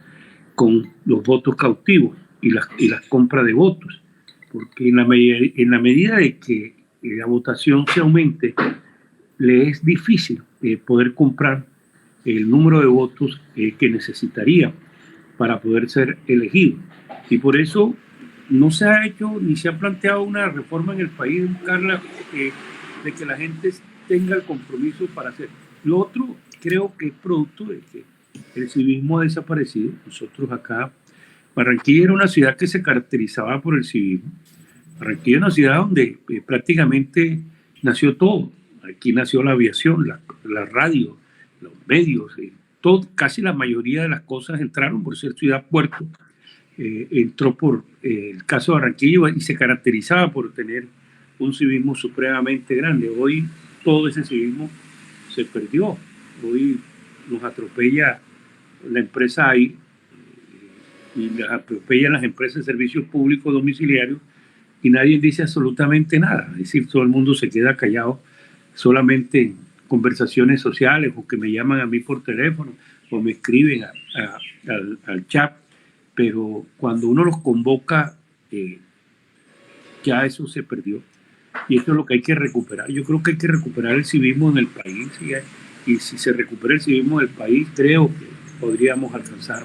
con los votos cautivos y las compras de votos, porque en la medida de que la votación se aumente, le es difícil poder comprar el número de votos que necesitaría para poder ser elegido. Y por eso no se ha hecho ni se ha planteado una reforma en el país de buscarla, de que la gente tenga el compromiso para hacer. Lo otro creo que es producto de que el civismo ha desaparecido. Nosotros acá, Barranquilla era una ciudad que se caracterizaba por el civismo. Barranquilla es una ciudad donde prácticamente nació todo. Aquí nació la aviación, la radio, los medios, todo, casi la mayoría de las cosas entraron por ser ciudad-puerto. Entró por el caso de Barranquilla y se caracterizaba por tener un civismo supremamente grande. Hoy todo ese civismo se perdió. Hoy nos atropella la empresa ahí y nos atropellan las empresas de servicios públicos domiciliarios y nadie dice absolutamente nada. Es decir, todo el mundo se queda callado solamente en conversaciones sociales o que me llaman a mí por teléfono o me escriben al chat, pero cuando uno los convoca ya eso se perdió y esto es lo que hay que recuperar. Yo creo que hay que recuperar el civismo en el país y si se recupera el civismo del país, creo que podríamos alcanzar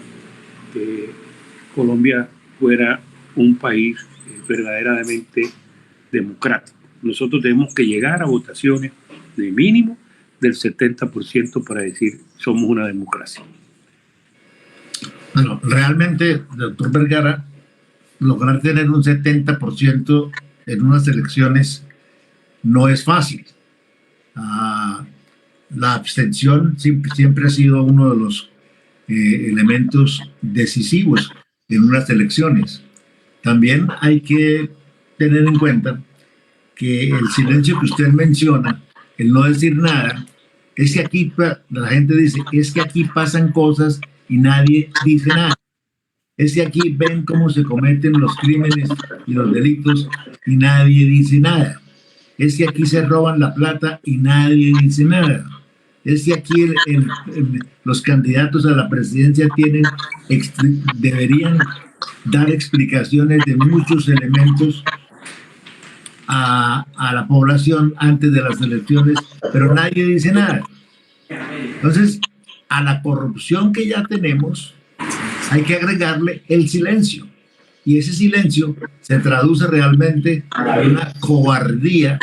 que Colombia fuera un país verdaderamente democrático. Nosotros tenemos que llegar a votaciones de mínimo del 70% para decir somos una democracia. Bueno, realmente, doctor Vergara, lograr tener un 70% en unas elecciones no es fácil. La abstención siempre ha sido uno de los elementos decisivos en unas elecciones. También hay que tener en cuenta que el silencio que usted menciona, el no decir nada, es que aquí la gente dice, es que aquí pasan cosas y nadie dice nada. Es que aquí ven cómo se cometen los crímenes y los delitos y nadie dice nada. Es que aquí se roban la plata y nadie dice nada. Es que aquí los candidatos a la presidencia deberían dar explicaciones de muchos elementos a la población antes de las elecciones, pero nadie dice nada. Entonces, a la corrupción que ya tenemos, hay que agregarle el silencio. Y ese silencio se traduce realmente en una cobardía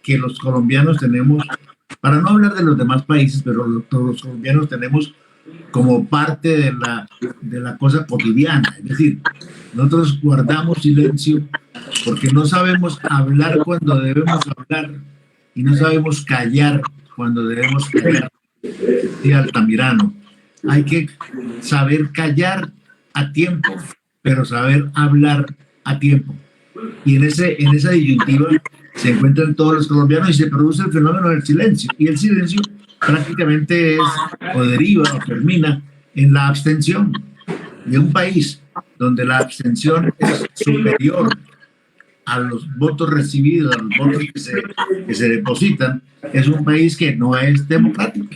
que los colombianos tenemos, para no hablar de los demás países, pero los colombianos tenemos como parte de la cosa cotidiana. Es decir, nosotros guardamos silencio porque no sabemos hablar cuando debemos hablar y no sabemos callar cuando debemos callar. Y Altamirano, hay que saber callar a tiempo, pero saber hablar a tiempo. Y en esa disyuntiva se encuentran todos los colombianos y se produce el fenómeno del silencio. Y el silencio prácticamente es, o deriva, o termina en la abstención. Y un país donde la abstención es superior a los votos recibidos, a los votos que se depositan, es un país que no es democrático.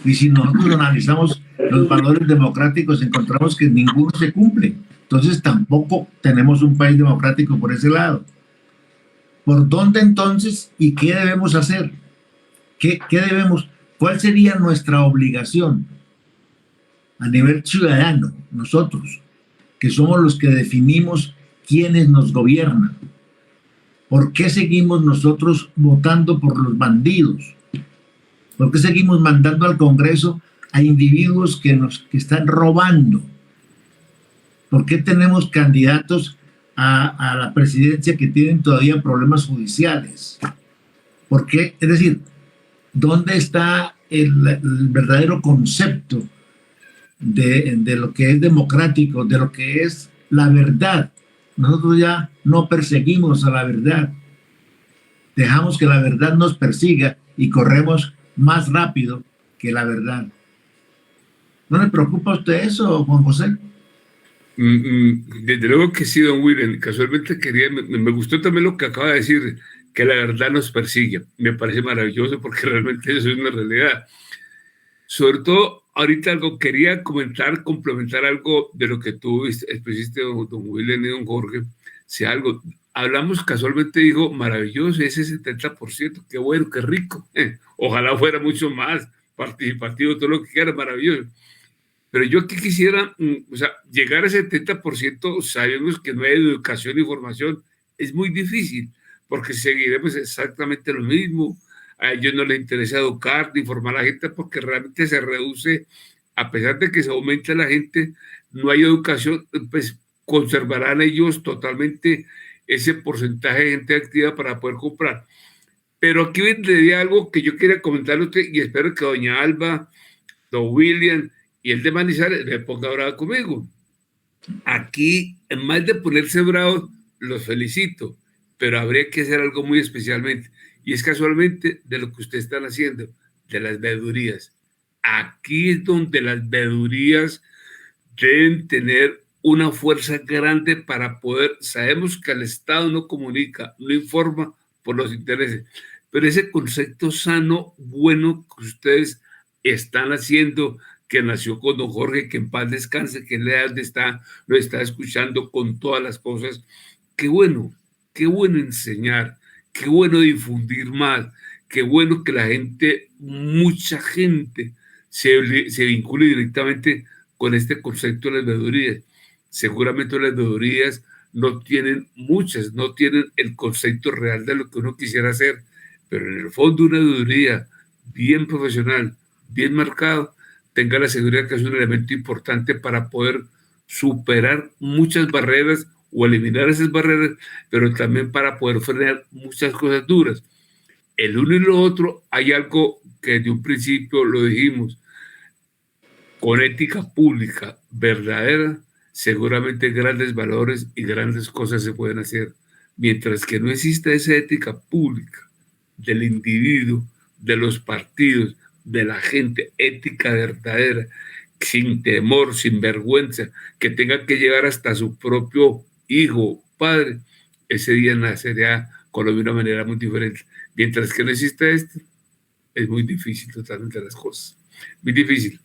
Y si nosotros analizamos los valores democráticos, encontramos que ninguno se cumple. Entonces tampoco tenemos un país democrático por ese lado. ¿Por dónde entonces y qué debemos hacer? ¿Cuál sería nuestra obligación a nivel ciudadano, nosotros, que somos los que definimos quiénes nos gobiernan? ¿Por qué seguimos nosotros votando por los bandidos? ¿Por qué seguimos mandando al Congreso a individuos que están robando? ¿Por qué tenemos candidatos a la presidencia que tienen todavía problemas judiciales? ¿Por qué? Es decir, ¿dónde está el verdadero concepto de lo que es democrático, de lo que es la verdad? Nosotros ya no perseguimos a la verdad. Dejamos que la verdad nos persiga y corremos más rápido que la verdad. ¿No le preocupa a usted eso, Juan José? Desde luego que sí, don William. Casualmente me gustó también lo que acaba de decir, que la verdad nos persigue. Me parece maravilloso porque realmente eso es una realidad. Sobre todo, ahorita quería complementar algo de lo que tú expusiste, don William y don Jorge. Si algo, hablamos casualmente, digo, maravilloso, ese 70%, qué bueno, qué rico. Ojalá fuera mucho más participativo, todo lo que quiera, maravilloso. Pero yo aquí quisiera, llegar a 70%, sabemos que no hay educación y formación, es muy difícil, porque seguiremos exactamente lo mismo. A ellos no les interesa educar ni informar a la gente porque realmente se reduce, a pesar de que se aumenta la gente, no hay educación, pues conservarán ellos totalmente ese porcentaje de gente activa para poder comprar. Pero aquí vendría algo que yo quería comentarle a usted y espero que doña Alba, don William y el de Manizales le ponga bravo conmigo. Aquí, en más de ponerse bravos, los felicito, pero habría que hacer algo muy especialmente. Y es casualmente de lo que ustedes están haciendo, de las veedurías. Aquí es donde las veedurías deben tener una fuerza grande para poder, sabemos que el Estado no comunica, no informa por los intereses, pero ese concepto sano, bueno que ustedes están haciendo, que nació con don Jorge, que en paz descanse, que lo está escuchando con todas las cosas, qué bueno enseñar, qué bueno difundir más, qué bueno que la gente, mucha gente, se vincule directamente con este concepto de las veedurías. Seguramente las veedurías no tienen el concepto real de lo que uno quisiera hacer, pero en el fondo una veeduría bien profesional, bien marcado, tenga la seguridad que es un elemento importante para poder superar muchas barreras o eliminar esas barreras, pero también para poder frenar muchas cosas duras. El uno y lo otro, hay algo que desde un principio lo dijimos, con ética pública verdadera, seguramente grandes valores y grandes cosas se pueden hacer. Mientras que no exista esa ética pública del individuo, de los partidos, de la gente, ética verdadera, sin temor, sin vergüenza, que tenga que llegar hasta su propio hijo, padre, ese día nacería Colombia de una manera muy diferente. Mientras que no exista esto, es muy difícil totalmente las cosas. Muy difícil.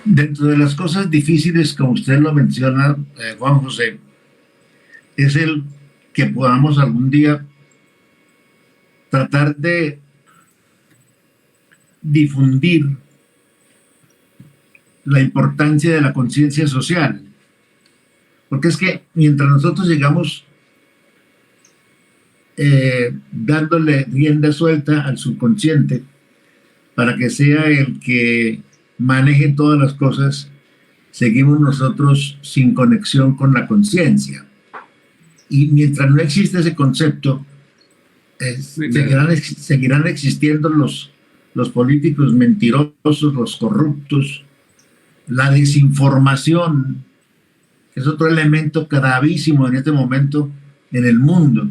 Dentro de las cosas difíciles, como usted lo menciona, Juan José, es el que podamos algún día tratar de difundir la importancia de la conciencia social. Porque es que mientras nosotros llegamos dándole rienda suelta al subconsciente para que sea el que maneje todas las cosas, seguimos nosotros sin conexión con la conciencia. Y mientras no existe ese concepto, seguirán existiendo los políticos mentirosos, los corruptos, la desinformación, que es otro elemento gravísimo en este momento en el mundo.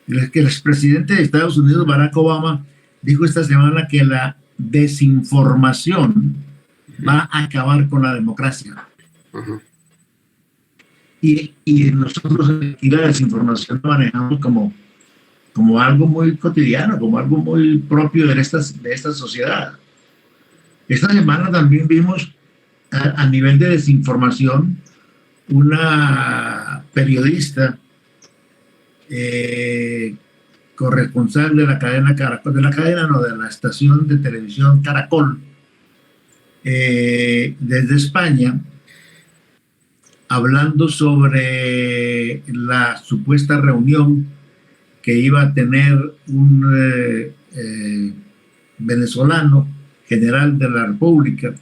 Que el expresidente de Estados Unidos, Barack Obama, dijo esta semana que la desinformación va a acabar con la democracia. Y nosotros aquí la desinformación la manejamos como algo muy cotidiano, como algo muy propio de esta sociedad. Esta semana también vimos a nivel de desinformación una periodista corresponsal de la cadena Caracol, de la estación de televisión Caracol, desde España, hablando sobre la supuesta reunión que iba a tener un venezolano, general de la República,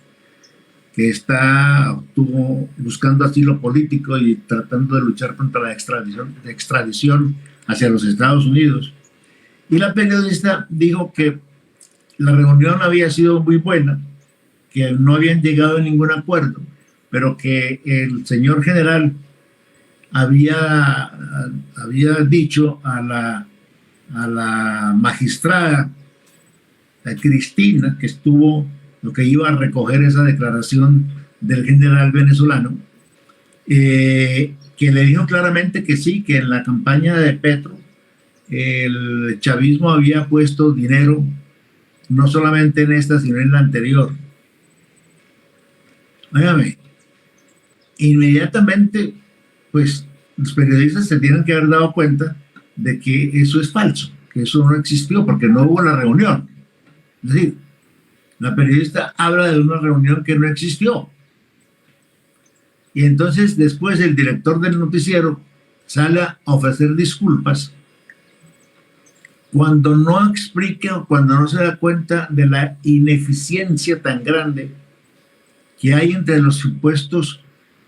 que estuvo buscando asilo político y tratando de luchar contra la extradición hacia los Estados Unidos. Y la periodista dijo que la reunión había sido muy buena, que no habían llegado a ningún acuerdo, pero que el señor general había dicho a la magistrada Cristina, que estuvo, lo que iba a recoger esa declaración del general venezolano, que le dijo claramente que sí, que en la campaña de Petro el chavismo había puesto dinero no solamente en esta, sino en la anterior. Óigame, inmediatamente, pues los periodistas se tienen que haber dado cuenta de que eso es falso, que eso no existió, porque no hubo la reunión. Es decir, la periodista habla de una reunión que no existió. Y entonces después el director del noticiero sale a ofrecer disculpas cuando no explica, cuando no se da cuenta de la ineficiencia tan grande que hay entre los supuestos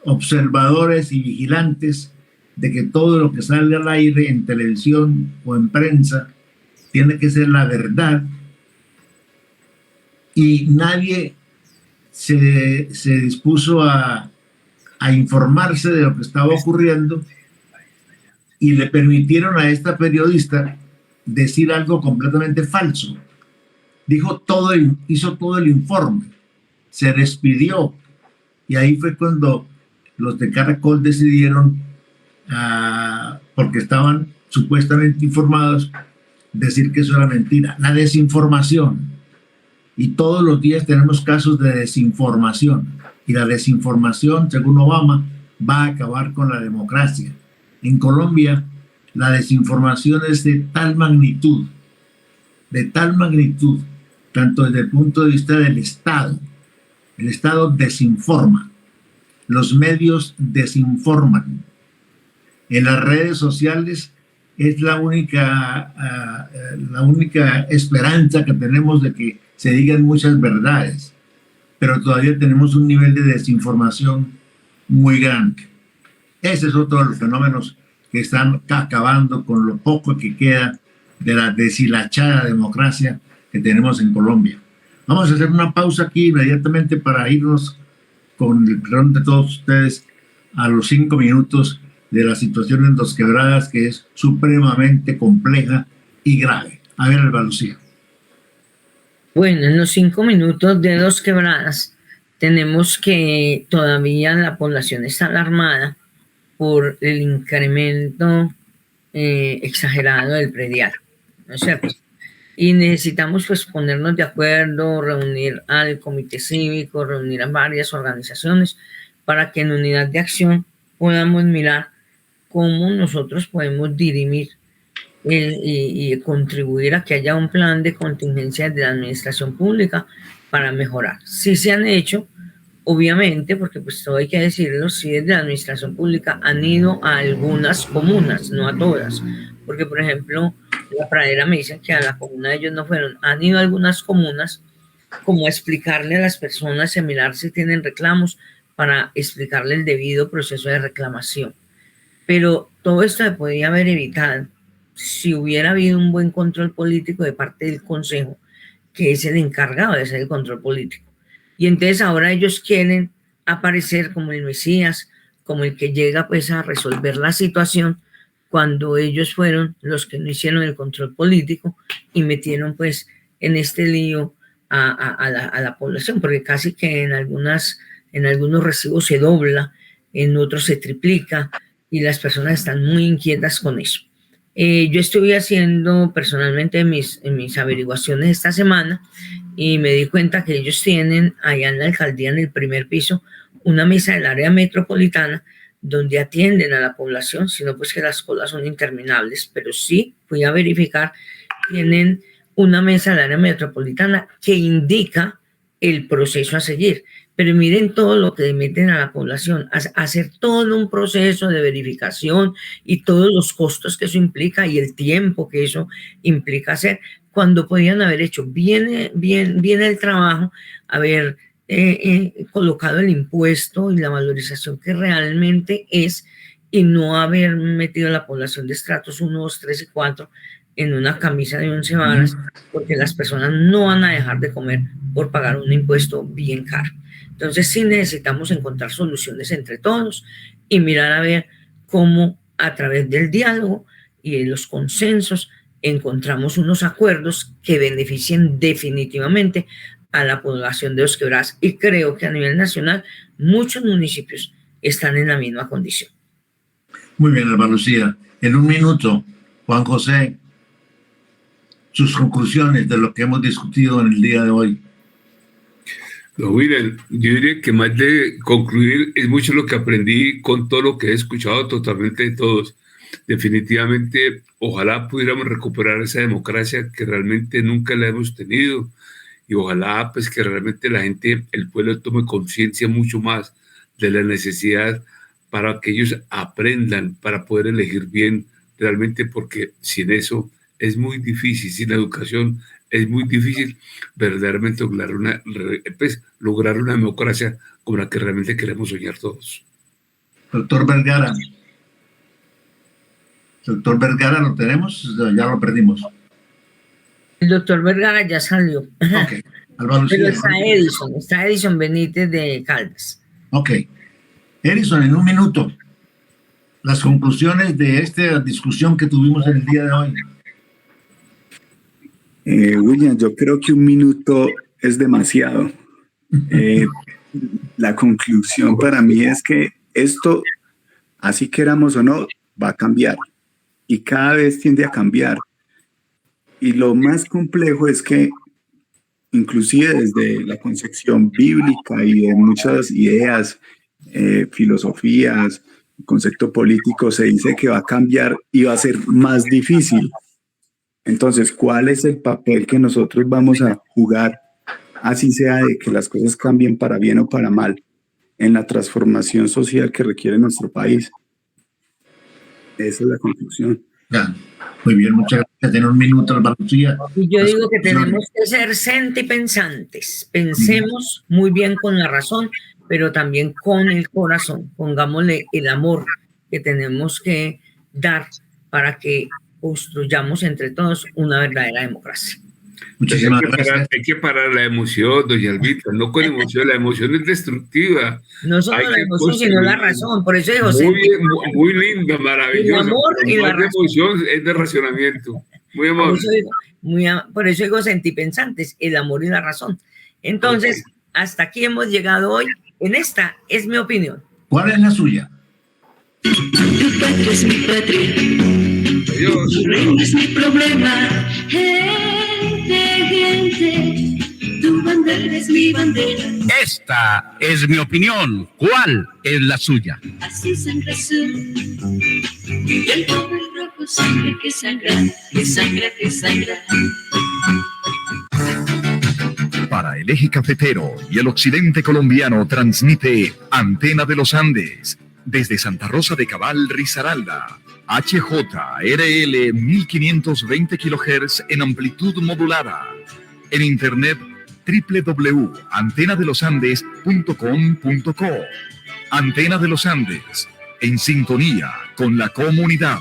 observadores y vigilantes de que todo lo que sale al aire en televisión o en prensa tiene que ser la verdad, y nadie se dispuso a informarse de lo que estaba ocurriendo, y le permitieron a esta periodista decir algo completamente falso. Hizo todo el informe, se despidió, y ahí fue cuando los de Caracol decidieron, porque estaban supuestamente informados, decir que eso era mentira. La desinformación. Y todos los días tenemos casos de desinformación. Y la desinformación, según Obama, va a acabar con la democracia. En Colombia la desinformación es de tal magnitud, tanto desde el punto de vista del Estado. El Estado desinforma, los medios desinforman. En las redes sociales es la única esperanza que tenemos de que se digan muchas verdades, pero todavía tenemos un nivel de desinformación muy grande. Ese es otro de los fenómenos que están acabando con lo poco que queda de la deshilachada democracia que tenemos en Colombia. Vamos a hacer una pausa aquí inmediatamente para irnos, con el perdón de todos ustedes, a los 5 minutos de la situación en Dos Quebradas, que es supremamente compleja y grave. A ver, Alba Lucía. Bueno, en los 5 minutos de Dos Quebradas tenemos que todavía la población está alarmada por el incremento exagerado del predial, ¿no es cierto? Y necesitamos pues ponernos de acuerdo, reunir al comité cívico, reunir a varias organizaciones para que en unidad de acción podamos mirar cómo nosotros podemos dirimir y contribuir a que haya un plan de contingencia de la administración pública para mejorar. Sí se han hecho, obviamente, porque pues todo hay que decirlo, sí desde la administración pública han ido a algunas comunas, no a todas, porque por ejemplo, la Pradera me dicen que a la comuna de ellos no fueron, han ido a algunas comunas como a explicarle a las personas y a mirar si tienen reclamos para explicarle el debido proceso de reclamación. Pero todo esto se podía haber evitado si hubiera habido un buen control político de parte del Consejo, que es el encargado de hacer el control político. Y entonces ahora ellos quieren aparecer como el Mesías, como el que llega pues a resolver la situación, cuando ellos fueron los que no hicieron el control político y metieron pues en este lío a la población, porque casi que en algunos recibos se dobla, en otros se triplica y las personas están muy inquietas con eso. Yo estuve haciendo personalmente mis averiguaciones esta semana y me di cuenta que ellos tienen allá en la alcaldía, en el primer piso, una mesa del área metropolitana donde atienden a la población, sino pues que las colas son interminables, pero sí fui a verificar, tienen una mesa del área metropolitana que indica el proceso a seguir. Pero miren todo lo que meten a la población, hacer todo un proceso de verificación y todos los costos que eso implica y el tiempo que eso implica hacer, cuando podían haber hecho bien el trabajo, haber colocado el impuesto y la valorización que realmente es, y no haber metido a la población de estratos 1, 2, 3 y 4 en una camisa de 11 varas, porque las personas no van a dejar de comer por pagar un impuesto bien caro. Entonces sí necesitamos encontrar soluciones entre todos y mirar a ver cómo a través del diálogo y de los consensos encontramos unos acuerdos que beneficien definitivamente a la población de Dos Quebradas. Y creo que a nivel nacional muchos municipios están en la misma condición. Muy bien, Alba Lucía. En un minuto, Juan José, sus conclusiones de lo que hemos discutido en el día de hoy. No, miren, yo diría que más de concluir es mucho lo que aprendí con todo lo que he escuchado totalmente de todos. Definitivamente, ojalá pudiéramos recuperar esa democracia que realmente nunca la hemos tenido y ojalá pues que realmente la gente, el pueblo tome conciencia mucho más de la necesidad para que ellos aprendan para poder elegir bien realmente, porque sin eso es muy difícil, sin la educación es muy difícil verdaderamente lograr una democracia como la que realmente queremos soñar todos. Doctor Vergara. Doctor Vergara, ¿lo tenemos? Ya lo perdimos. El doctor Vergara ya salió. Okay. Pero está Edison Benítez de Caldas. Ok. Edison, en un minuto, las conclusiones de esta discusión que tuvimos en el día de hoy. William, yo creo que un minuto es demasiado. La conclusión para mí es que esto, así queramos o no, va a cambiar y cada vez tiende a cambiar. Y lo más complejo es que inclusive desde la concepción bíblica y de muchas ideas, filosofías, el concepto político se dice que va a cambiar y va a ser más difícil. Entonces, ¿cuál es el papel que nosotros vamos a jugar, así sea de que las cosas cambien para bien o para mal, en la transformación social que requiere nuestro país? Esa es la conclusión. Ya. Muy bien, muchas gracias. Tiene un minuto, Álvaro Zúñiga. Y yo digo que tenemos que ser sentipensantes. Pensemos muy bien con la razón, pero también con el corazón. Pongámosle el amor que tenemos que dar para que construyamos entre todos una verdadera democracia. Muchísimas gracias. Hay que parar la emoción, doña Albita, no con emoción, la emoción es destructiva. No solo la emoción, sino la razón. Por eso digo, muy linda, maravillosa. El amor y la razón. Emoción es de racionamiento. Muy amable. Por eso digo sentipensantes, el amor y la razón. Entonces, hasta aquí hemos llegado hoy. En esta es mi opinión. ¿Cuál es la suya? Tu patria es mi patria. Adiós. Tu reino es mi problema. Gente, tu bandera es mi bandera. Esta es mi opinión. ¿Cuál es la suya? Así sangre azul y el pobre rojo, sangre que sangra, que sangra, que sangra. Para el eje cafetero y el occidente colombiano transmite Antena de los Andes desde Santa Rosa de Cabal, Risaralda. HJRL 1520 kHz en amplitud modulada. En internet www.antenadelosandes.com.co. Antena de los Andes, en sintonía con la comunidad.